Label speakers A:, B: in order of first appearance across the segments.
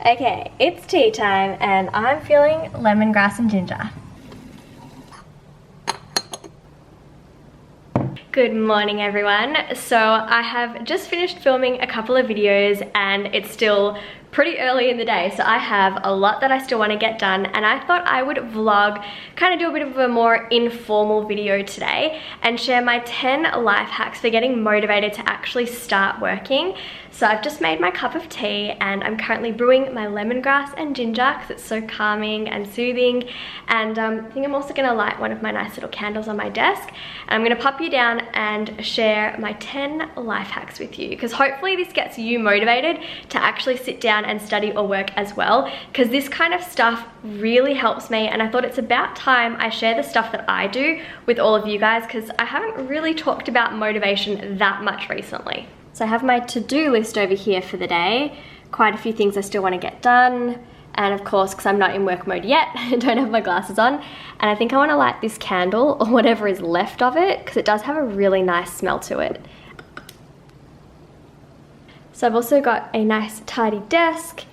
A: Okay, it's tea time and I'm feeling lemongrass and ginger. Good morning everyone. So I have just finished filming a couple of videos and it's still pretty early in the day, so I have a lot that I still want to get done, and I thought I would vlog, kind of do a bit of a more informal video today and share my 10 life hacks for getting motivated to actually start working. So I've just made my cup of tea and I'm currently brewing my lemongrass and ginger because it's so calming and soothing, and I think I'm also going to light one of my nice little candles on my desk, and I'm going to pop you down and share my 10 life hacks with you, because hopefully this gets you motivated to actually sit down and study or work as well, because this kind of stuff really helps me, and I thought it's about time I share the stuff that I do with all of you guys, because I haven't really talked about motivation that much recently. So I have my to-do list over here for the day, quite a few things I still want to get done, and of course, because I'm not in work mode yet, I don't have my glasses on, and I think I want to light this candle or whatever is left of it, because it does have a really nice smell to it. So I've also got a nice tidy desk,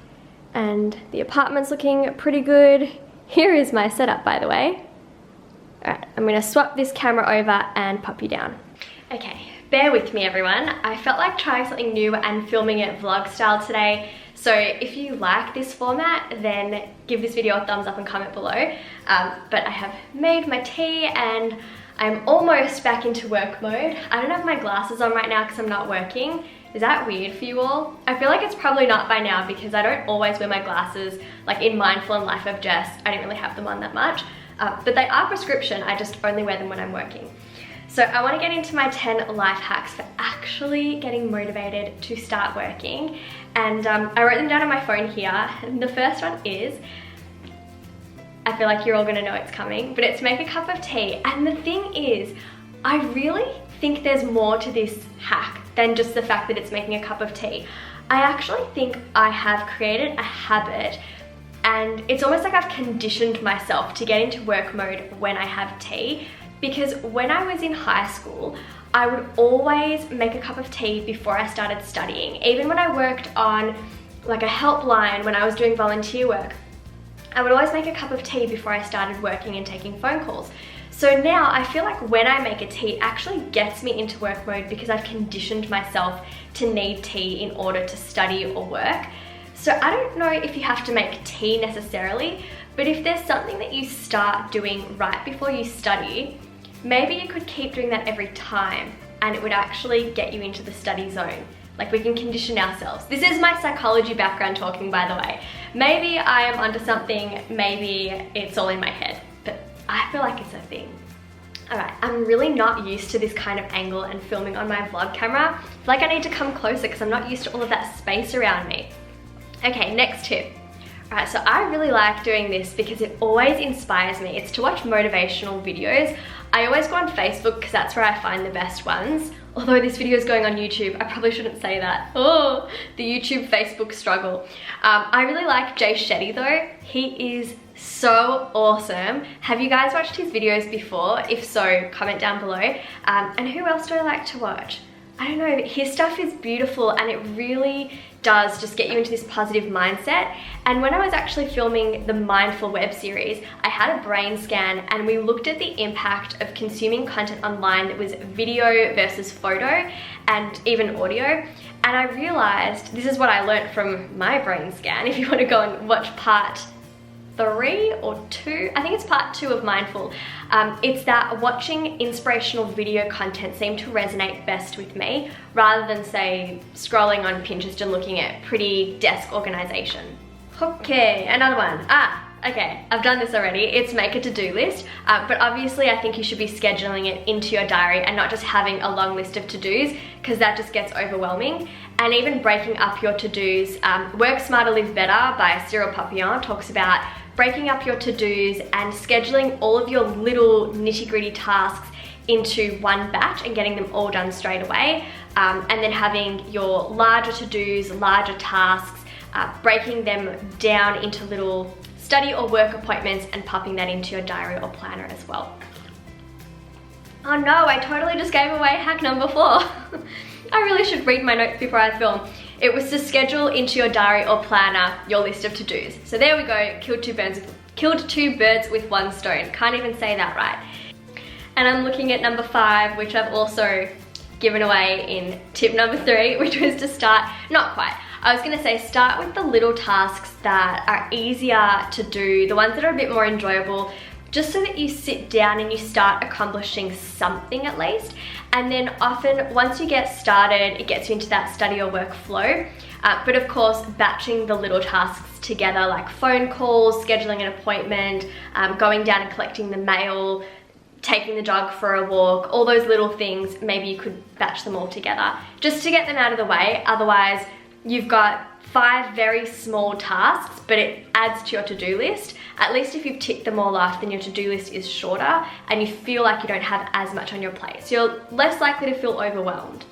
A: and the apartment's looking pretty good. Here is my setup, by the way. Alright, I'm going to swap this camera over and pop you down. Okay, bear with me everyone. I felt like trying something new and filming it vlog style today. So if you like this format, then give this video a thumbs up and comment below. But I have made my tea and I'm almost back into work mode. I don't have my glasses on right now because I'm not working. Is that weird for you all? I feel like it's probably not by now because I don't always wear my glasses. Like in Mindful and Life of Jess, I don't really have them on that much. But they are prescription, I just only wear them when I'm working. So I want to get into my 10 life hacks for actually getting motivated to start working. And I wrote them down on my phone here. And the first one is, I feel like you're all gonna know it's coming, but it's make a cup of tea. And the thing is, I really think there's more to this hack than just the fact that it's making a cup of tea. I actually think I have created a habit, and it's almost like I've conditioned myself to get into work mode when I have tea, because when I was in high school, I would always make a cup of tea before I started studying. Even when I worked on like a helpline, when I was doing volunteer work, I would always make a cup of tea before I started working and taking phone calls. So now I feel like when I make a tea, it actually gets me into work mode because I've conditioned myself to need tea in order to study or work. So I don't know if you have to make tea necessarily, but if there's something that you start doing right before you study, maybe you could keep doing that every time and it would actually get you into the study zone. Like, we can condition ourselves. This is my psychology background talking, by the way. Maybe I am onto something, maybe it's all in my head, but I feel like it's a thing. Alright, I'm really not used to this kind of angle and filming on my vlog camera. I feel like I need to come closer because I'm not used to all of that space around me. Okay, next tip. Alright, so I really like doing this because it always inspires me. It's to watch motivational videos. I always go on Facebook because that's where I find the best ones. Although this video is going on YouTube, I probably shouldn't say that. Oh, the YouTube Facebook struggle. I really like Jay Shetty though. He is so awesome. Have you guys watched his videos before? If so, comment down below. And who else do I like to watch? I don't know, his stuff is beautiful and it really does just get you into this positive mindset. And when I was actually filming the Mindful web series, I had a brain scan and we looked at the impact of consuming content online that was video versus photo and even audio. And I realized, this is what I learned from my brain scan, if you want to go and watch part 3 or 2, I think it's part 2 of Mindful. It's that watching inspirational video content seemed to resonate best with me, rather than say scrolling on Pinterest and looking at pretty desk organization. Okay, another one. Okay, I've done this already. It's make a to-do list, but obviously I think you should be scheduling it into your diary and not just having a long list of to-dos, because that just gets overwhelming. And even breaking up your to-dos. Work Smarter, Live Better by Cyril Papillon talks about breaking up your to-dos and scheduling all of your little nitty-gritty tasks into one batch and getting them all done straight away. And then having your larger to-dos, larger tasks, breaking them down into little study or work appointments and popping that into your diary or planner as well. Oh no, I totally just gave away hack number 4. I really should read my notes before I film. It was to schedule into your diary or planner your list of to-dos. So there we go, killed two birds with one stone. Can't even say that right. And I'm looking at number 5, which I've also given away in tip number 3, which was to start, not quite. I was gonna say start with the little tasks that are easier to do, the ones that are a bit more enjoyable, just so that you sit down and you start accomplishing something at least. And then often once you get started, it gets you into that study or work flow. But of course, batching the little tasks together, like phone calls, scheduling an appointment, going down and collecting the mail, taking the dog for a walk, all those little things, maybe you could batch them all together just to get them out of the way. Otherwise, you've got 5 very small tasks, but it adds to your to-do list. At least if you've ticked them all off, then your to-do list is shorter and you feel like you don't have as much on your plate. So you're less likely to feel overwhelmed.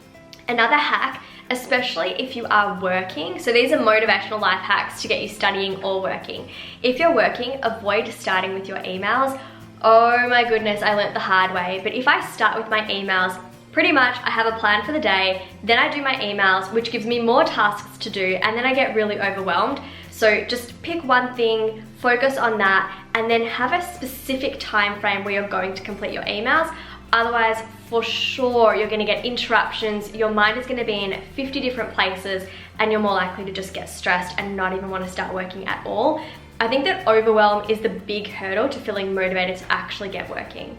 A: Another hack, especially if you are working, so these are motivational life hacks to get you studying or working. If you're working, avoid starting with your emails. Oh my goodness, I learnt the hard way. But if I start with my emails, pretty much I have a plan for the day, then I do my emails, which gives me more tasks to do, and then I get really overwhelmed. So just pick one thing, focus on that, and then have a specific time frame where you're going to complete your emails. Otherwise, for sure, you're gonna get interruptions, your mind is gonna be in 50 different places, and you're more likely to just get stressed and not even wanna start working at all. I think that overwhelm is the big hurdle to feeling motivated to actually get working.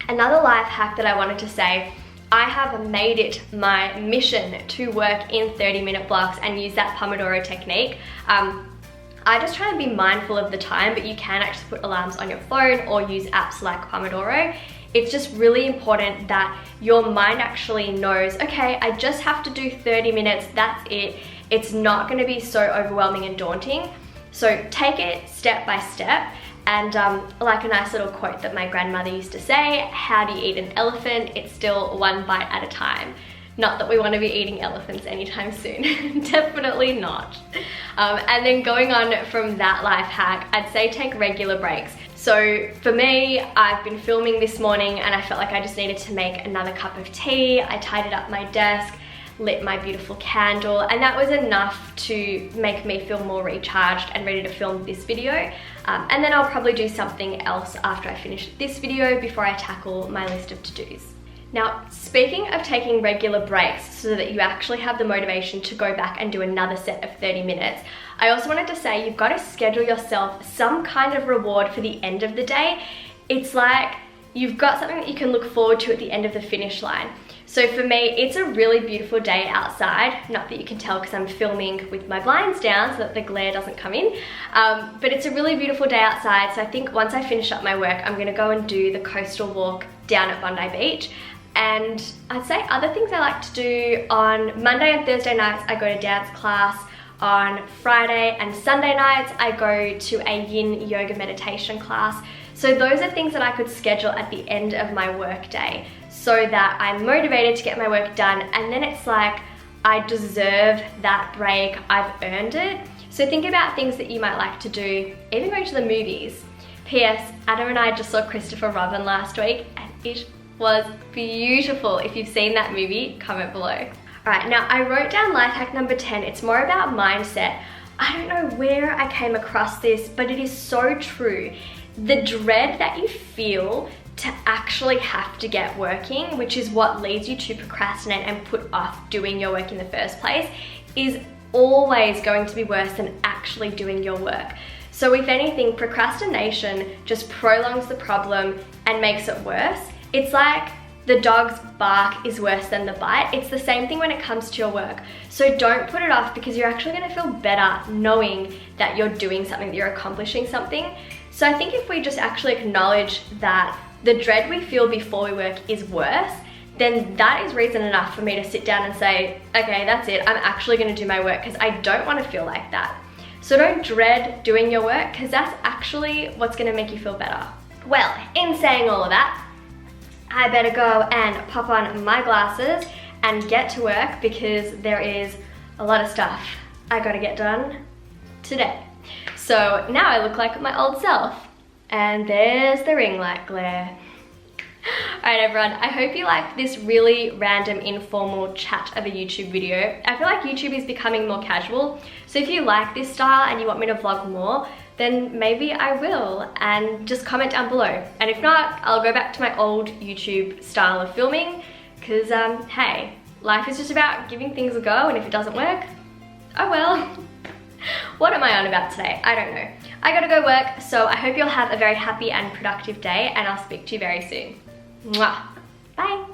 A: Another life hack that I wanted to say, I have made it my mission to work in 30-minute blocks and use that Pomodoro technique. I just try and be mindful of the time, but you can actually put alarms on your phone or use apps like Pomodoro. It's just really important that your mind actually knows, okay, I just have to do 30 minutes, that's it. It's not gonna be so overwhelming and daunting. So take it step by step. And like a nice little quote that my grandmother used to say, how do you eat an elephant? It's still one bite at a time. Not that we want to be eating elephants anytime soon. Definitely not. And then going on from that life hack, I'd say take regular breaks. So for me, I've been filming this morning and I felt like I just needed to make another cup of tea. I tidied up my desk, lit my beautiful candle, and that was enough to make me feel more recharged and ready to film this video. And then I'll probably do something else after I finish this video before I tackle my list of to-dos. Now, speaking of taking regular breaks so that you actually have the motivation to go back and do another set of 30 minutes, I also wanted to say you've got to schedule yourself some kind of reward for the end of the day. It's like you've got something that you can look forward to at the end of the finish line. So for me, it's a really beautiful day outside. Not that you can tell because I'm filming with my blinds down so that the glare doesn't come in. But it's a really beautiful day outside. So I think once I finish up my work, I'm gonna go and do the coastal walk down at Bondi Beach. And I'd say other things I like to do on Monday and Thursday nights, I go to dance class. On Friday and Sunday nights, I go to a yin yoga meditation class. So those are things that I could schedule at the end of my work day so that I'm motivated to get my work done, and then it's like I deserve that break, I've earned it. So think about things that you might like to do, even going to the movies. P.S. Adam and I just saw Christopher Robin last week and it was beautiful. If you've seen that movie, comment below. Alright, now I wrote down life hack number 10. It's more about mindset. I don't know where I came across this, but it is so true. The dread that you feel to actually have to get working, which is what leads you to procrastinate and put off doing your work in the first place, is always going to be worse than actually doing your work. So if anything, procrastination just prolongs the problem and makes it worse. It's like the dog's bark is worse than the bite. It's the same thing when it comes to your work. So don't put it off, because you're actually gonna feel better knowing that you're doing something, that you're accomplishing something. So I think if we just actually acknowledge that the dread we feel before we work is worse, then that is reason enough for me to sit down and say, okay, that's it, I'm actually gonna do my work, because I don't wanna feel like that. So don't dread doing your work, because that's actually what's gonna make you feel better. Well, in saying all of that, I better go and pop on my glasses and get to work, because there is a lot of stuff I gotta get done today. So now I look like my old self, and there's the ring light glare. Alright everyone, I hope you liked this really random informal chat of a YouTube video. I feel like YouTube is becoming more casual, so if you like this style and you want me to vlog more, then maybe I will, and just comment down below. And if not, I'll go back to my old YouTube style of filming, because hey, life is just about giving things a go, and if it doesn't work, oh well. What am I on about today? I don't know. I gotta go work, so I hope you'll have a very happy and productive day, and I'll speak to you very soon. Mwah. Bye.